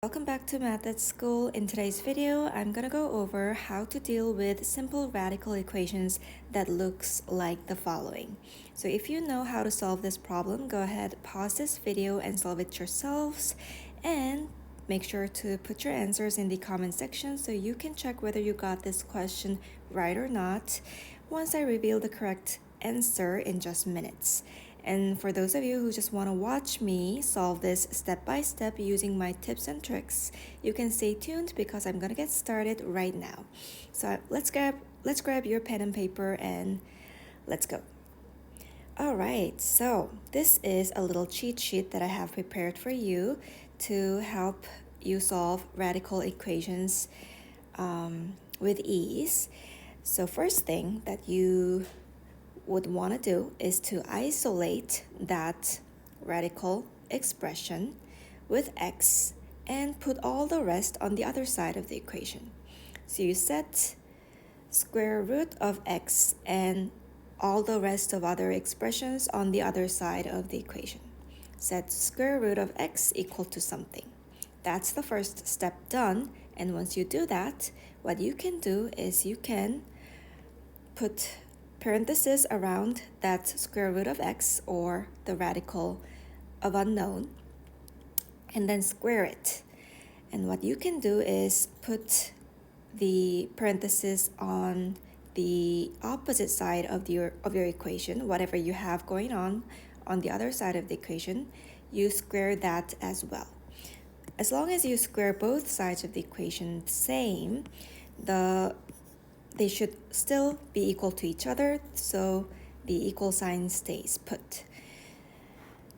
Welcome back to MATHit School. In today's video, I'm gonna go over how to deal with simple radical equations that looks like the following. So if you know how to solve this problem, go ahead, pause this video and solve it yourselves, and make sure to put your answers in the comment section so you can check whether you got this question right or not once I reveal the correct answer in just minutes. And for those of you who just want to watch me solve this step by step using my tips and tricks, you can stay tuned because I'm going to get started right now. So let's grab your pen and paper and let's go. All right, so this is a little cheat sheet that I have prepared for you to help you solve radical equations with ease. So first thing that you would want to do is to isolate that radical expression with x and put all the rest on the other side of the equation. So you set square root of x and all the rest of other expressions on the other side of the equation. Set square root of x equal to something. That's the first step done, and once you do that, what you can do is you can put parentheses around that square root of x, or the radical of unknown, and then square it. And what you can do is put the parentheses on the opposite side of your equation. Whatever you have going on the other side of the equation, you square that as well. As long as you square both sides of the equation the same, they should still be equal to each other, so the equal sign stays put.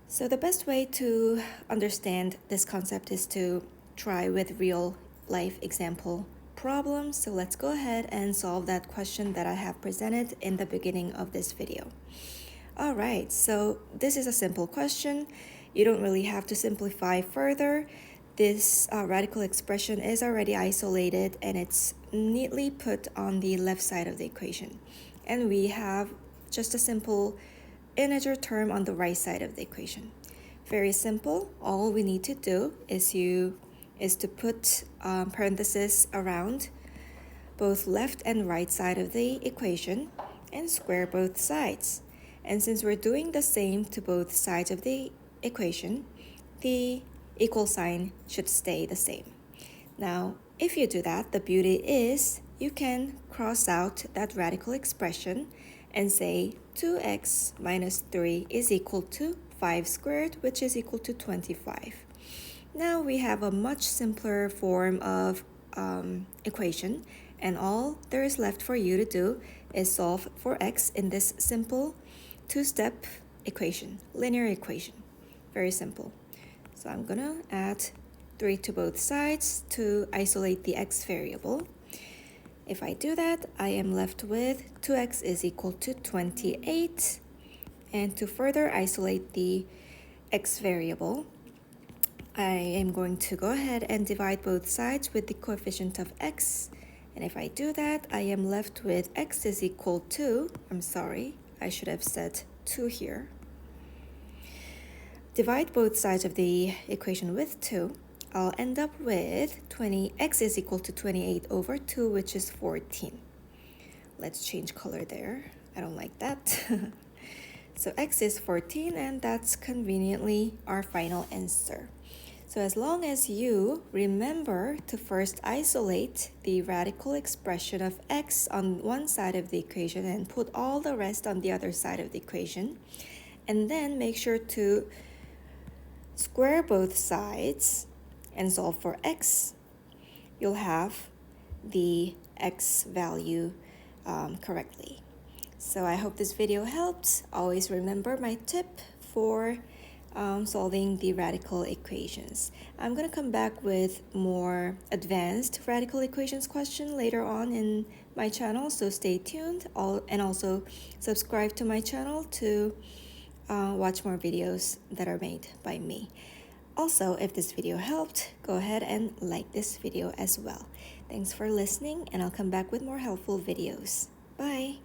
So the best way to understand this concept is to try with real life example problems. So let's go ahead and solve that question that I have presented in the beginning of this video. All right, so this is a simple question. You don't really have to simplify further. This radical expression is already isolated and it's neatly put on the left side of the equation. And we have just a simple integer term on the right side of the equation. Very simple. All we need to do is to put parentheses around both left and right side of the equation and square both sides. And since we're doing the same to both sides of the equation, the equal sign should stay the same. Now, if you do that, the beauty is you can cross out that radical expression and say 2x minus 3 is equal to 5 squared, which is equal to 25. Now we have a much simpler form of equation, and all there is left for you to do is solve for x in this simple two-step equation, linear equation. Very simple. So I'm gonna add 3 to both sides to isolate the x variable. If I do that, I am left with 2x is equal to 28. And to further isolate the x variable, I am going to go ahead and divide both sides with the coefficient of x. And if I do that, I am left with x is equal to, I should have said 2 here. Divide both sides of the equation with 2. I'll end up with x is equal to 28 over 2, which is 14. Let's change color there. I don't like that. So x is 14, and that's conveniently our final answer. So as long as you remember to first isolate the radical expression of x on one side of the equation and put all the rest on the other side of the equation, and then make sure to square both sides and solve for x, you'll have the x value correctly. So I hope this video helped. Always remember my tip for solving the radical equations. I'm going to come back with more advanced radical equations question later on in my channel, so stay tuned, and also subscribe to my channel to watch more videos that are made by me. Also, if this video helped, go ahead and like this video as well. Thanks for listening, and I'll come back with more helpful videos. Bye!